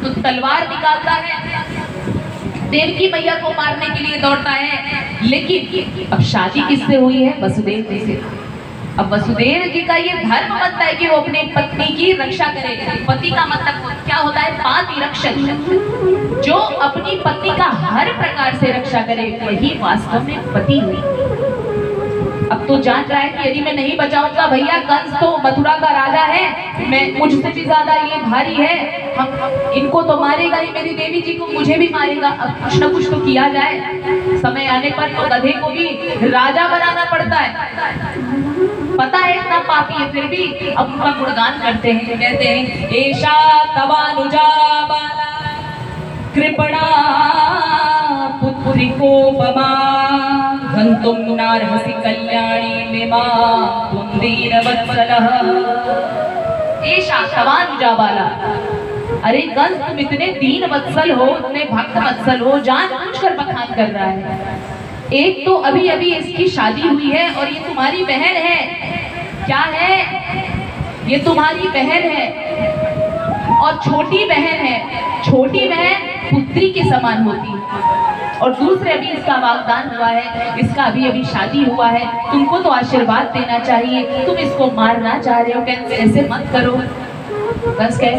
तो तलवार निकालता है, देवकी मैया को मारने के लिए दौड़ता है। लेकिन अब शादी किससे हुई है? वसुदेव जी से। अब वसुदेव जी का ये धर्म बनता है कि वो अपनी पत्नी की रक्षा करे। पति का मतलब क्या होता है? पाति रक्षक। जो अपनी पत्नी का हर प्रकार से रक्षा करे वही वास्तव में पति हुई। अब तो जान रहा है कि यदि मैं नहीं बचाऊंगा भैया, कंस तो मथुरा का राजा है, मैं मुझसे भी ज्यादा ये भारी है, हम इनको तो मारेगा ही, मेरी देवी जी को मुझे भी मारेगा। अब कुछ न कुछ तो किया जाए। समय आने पर तो गधे को भी राजा बनाना पड़ता है। पता है इतना पापी है, फिर भी अब उनका गुणगान करते हैं, कहते हैं एषा तवानुजा बाला कृपणा पुत्रिकोपमा गन्तुं नार्हसि कल्याणी मेमां त्वं दीनवत्सलः। एषा तवानुजा बाला, अरे कंस तुम इतने दीन वत्सल हो, इतने भक्त वत्सल हो, जानबूझकर बखान कर रहा है। एक तो अभी अभी इसकी शादी हुई है और ये तुम्हारी बहन है। क्या है? ये तुम्हारी बहन है और छोटी बहन है। छोटी बहन पुत्री के समान होती है। और दूसरे अभी इसका वागदान हुआ है, इसका अभी अभी शादी हुआ है, तुमको तो आशीर्वाद देना चाहिए, तुम इसको मारना चाह रहे हो, कैसे? ऐसे मत करो। बस कहे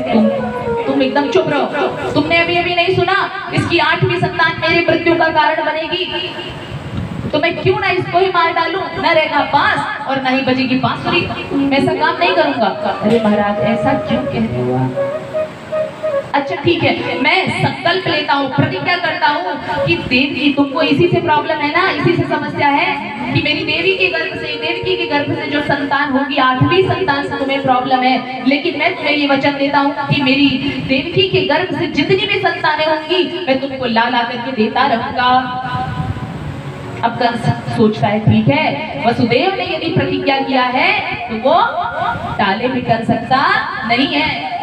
तुम एकदम चुप रहो। तुमने अभी अभी नहीं सुना इसकी 8वीं संतान मेरी मृत्यु का कारण बनेगी, तो मैं क्यों ना इसको ही मार डालूं? न रहेगा बांस और न ही बजेगी बांसुरी। मैं ऐसा काम नहीं करूंगा। अरे महाराज ऐसा क्यों कहते हो आप? अच्छा ठीक है, मैं संकल्प लेता हूँ, प्रतिज्ञा करता हूँ कि देवी तुमको इसी से प्रॉब्लम है ना, इसी से समस्या है कि मेरी देवी के गर्भ से, देवकी के गर्भ से जो संतान होगी, 8वीं संतान से तुम्हें प्रॉब्लम है। लेकिन मैं तुम्हें ये वचन देता हूँ कि मेरी देवकी के गर्भ से जितनी भी संतानें होंगी मैं तुमको ला ला करके देता रहूंगा। अब कंस सोचता है ठीक है, वसुदेव ने यदि प्रतिज्ञा किया है तो वो टाले भी कर सकता नहीं है।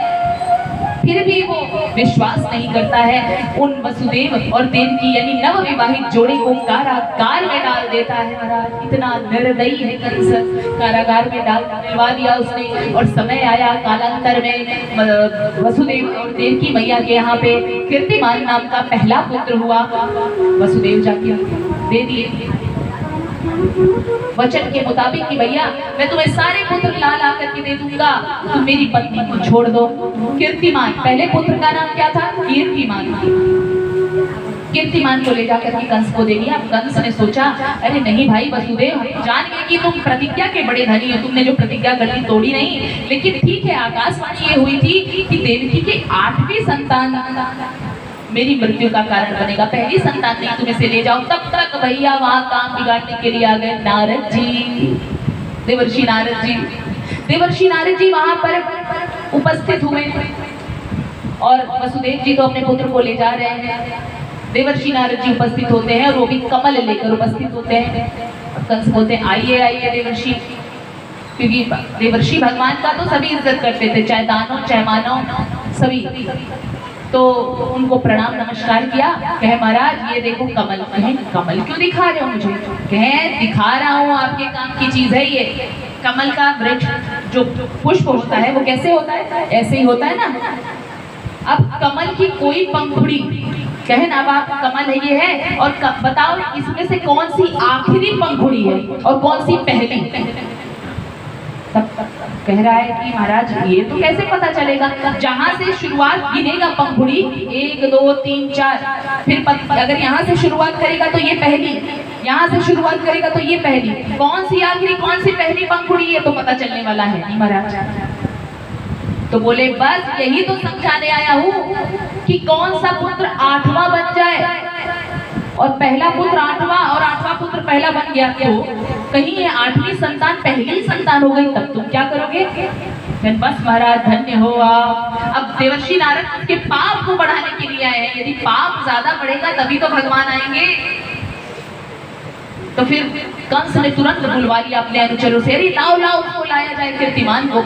फिर भी वो विश्वास नहीं करता है। उन वसुदेव और देवकी यानी नव विवाहित जोड़े को कारागार में डाल देता है। महाराज इतना निर्दयी है कंस, कारागार में डालवा दिया उसने। और समय आया कालांतर में वसुदेव और देवकी मैया के यहाँ पे कीर्तिमान नाम का पहला पुत्र हुआ। वसुदेव जाके दे दिए वचन के मुताबिक कि भैया मैं तुम्हें सारे पुत्र ला ला करके दे दूंगा, तुम मेरी पत्नी को छोड़ दो। कीर्तिमान, पहले पुत्र का नाम क्या था? कीर्तिमान। कीर्तिमान को ले जाकर के कंस को दे दिया। अब कंस ने सोचा अरे नहीं भाई वसुदेव, जान गए कि तुम प्रतिज्ञा के बड़े धनी हो, तुमने जो प्रतिज्ञा कर ली तोड़ी नहीं। लेकिन ठीक है, आकाशवाणी ये हुई थी कि देवकी के 8वीं संतान मेरी मृत्यु का कारण बनेगा, पहली संतान नहीं, तुम इसे ले जाओ। तब तक भैया वहां काम बिगाड़ने के लिए आ गए नारद जी, देवर्षि नारद जी। देवर्षि नारद जी वहां पर उपस्थित हुए और वसुदेव जी तो अपने पुत्र को ले जा रहे हैं। देवर्षि नारद जी उपस्थित होते हैं और वो भी कमल लेकर उपस्थित होते हैं। कंस बोलते हैं आइए आइए देवर्षि, क्योंकि देवर्षि भगवान का तो सभी इज्जत करते थे, चाहे दानव चाहे मानव सभी। तो उनको प्रणाम नमस्कार किया। कहे महाराज ये देखो कमल। कहे कमल क्यों दिखा रहे हो मुझे? कहे दिखा रहा हूँ, आपके काम की चीज है ये। कमल का वृक्ष जो पुष्प होता है वो कैसे होता है? ऐसे ही होता है ना। अब कमल की कोई पंखुड़ी, कहे ना आप कमल है ये है, और बताओ इसमें से कौन सी आखिरी पंखुड़ी है और कौन सी पहली? कह रहा है कि महाराज ये तो कैसे पता चलेगा? जहां से शुरुआत गिनेगा पंखुड़ी 1 2 3 4, फिर अगर यहाँ से शुरुआत करेगा तो ये पहली, यहाँ से शुरुआत करेगा तो ये पहली, कौन सी आखिरी कौन सी पहली पंखुड़ी ये तो पता चलने वाला है नहीं महाराज। तो बोले बस यही तो समझाने आया हूँ कि कौन सा पुत्र 8वां बन जाए और पहला पुत्र 8वां और 8वां पुत्र पहला बन गया तो कहीं ये 8वीं संतान पहली संतान हो गई, तब तुम क्या करोगे? बस महाराज धन्य हो आप। अब देवर्षि नारद के पाप को बढ़ाने के लिए आए हैं। यदि पाप ज्यादा बढ़ेगा तभी तो भगवान आएंगे। तो फिर कंस ने तुरंत बुलवा लिया अपने अनुचरों से, अरे लाओ लाओ उसको लाया जाए। कीर्तिमान को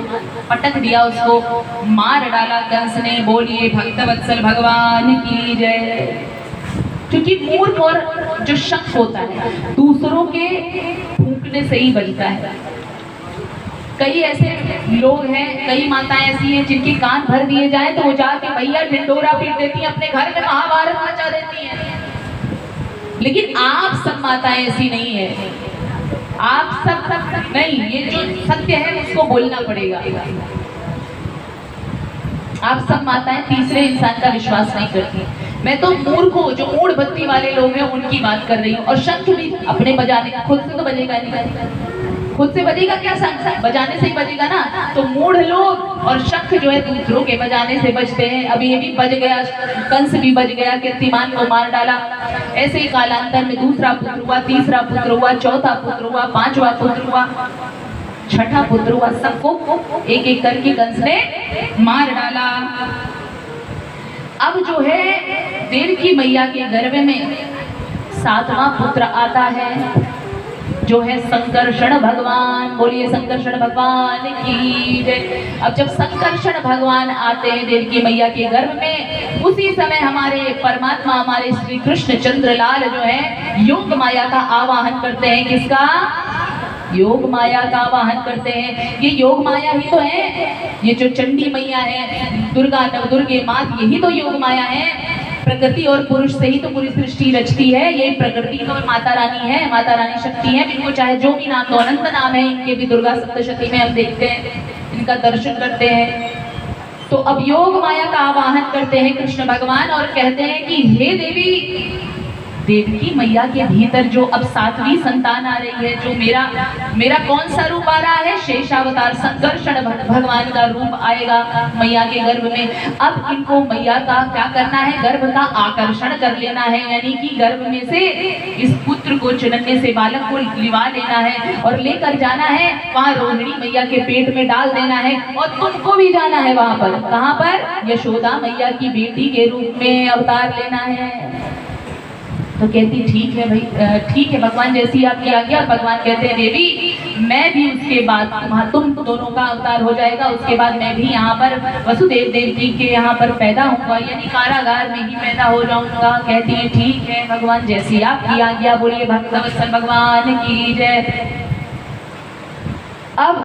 पटक दिया, उसको मार डाला कंस ने। बोलिए भक्तवत्सल भगवान की जय। क्योंकि मूर्ख और जो शख्स होता है दूसरों के फूंकने से ही बचता है। कई ऐसे लोग हैं, कई माताएं ऐसी हैं जिनके कान भर दिए जाए तो वो जाके भैया ढिंडोरा पीट देती हैं, अपने घर में महाभारत मचा देती हैं। लेकिन आप सब माताएं ऐसी नहीं है, आप सब नहीं, ये जो सत्य है उसको बोलना पड़ेगा। आप सब माताएं तीसरे इंसान का विश्वास नहीं करती। मैं तो मूर्खों, जो मूढ़ बत्ती वाले लोग हैं उनकी बात कर रही हूँ। और शंख भी अपने बजाने, खुद से तो बजेगा नहीं, खुद से बजेगा क्या शंख? बजाने से ही बजेगा ना। तो मूढ़ लोग और शंख जो है दूसरों के बजाने से बजते हैं। अभी ये भी बज गया, कंस भी बज गया, कीर्तिमान को मार डाला। ऐसे ही कालांतर में दूसरा पुत्र हुआ, तीसरा पुत्र हुआ, चौथा पुत्र हुआ, पांचवा पुत्र हुआ, छठा पुत्र हुआ। सबको एक एक करके कंस ने मार डाला। अब जो है देवकी मैया के गर्भ में सातवां पुत्र आता है, जो है संकर्षण भगवान। बोलिए संकर्षण भगवान की जय। अब जब संकर्षण भगवान आते हैं देवकी मैया के गर्भ में, उसी समय हमारे परमात्मा, हमारे श्री कृष्ण चंद्रलाल जो है योग माया का आवाहन करते हैं। किसका? योग माया का आवाहन करते हैं। ये योग माया ही तो है, ये जो चंडी मैया है, दुर्गा नवदुर्गे मात, यही तो योग माया है। प्रकृति और पुरुष से ही तो पूरी सृष्टि रचती है। ये प्रकृति तो माता रानी है, माता रानी शक्ति है। इनको चाहे जो भी नाम दो, अनंत नाम है इनके भी, दुर्गा सप्तशती में हम देखते हैं, इनका दर्शन करते हैं। तो अब योग माया का आवाहन करते हैं कृष्ण भगवान और कहते हैं कि हे देवी, देवकी मैया के भीतर जो अब सातवीं संतान आ रही है, जो मेरा कौन सा रूप आ रहा है? शेषावतार संकर्षण भगवान का रूप आएगा मैया के गर्भ में। अब इनको मैया का क्या करना है? गर्भ का आकर्षण कर लेना है, यानी कि गर्भ में से इस पुत्र को, चुनने से बालक को लिवा लेना है और लेकर जाना है वहां रोहिणी मैया के पेट में डाल देना है। और तुमको भी जाना है वहां पर। कहां पर? यशोदा मैया की बेटी के रूप में अवतार लेना है। तो कहती ठीक है भाई, ठीक है भगवान, जैसी आपकी आज्ञा। भगवान कहते हैं देवी, मैं भी उसके बाद तुम दोनों का अवतार हो जाएगा, उसके बाद मैं भी यहाँ पर वसुदेव देव जी के यहाँ पर पैदा होऊंगा, यानी कारागार में ही पैदा हो जाऊंगा। कहती है ठीक है भगवान, जैसी आपकी आज्ञा। बोलिए भक्तवत्सल भगवान की जय। अब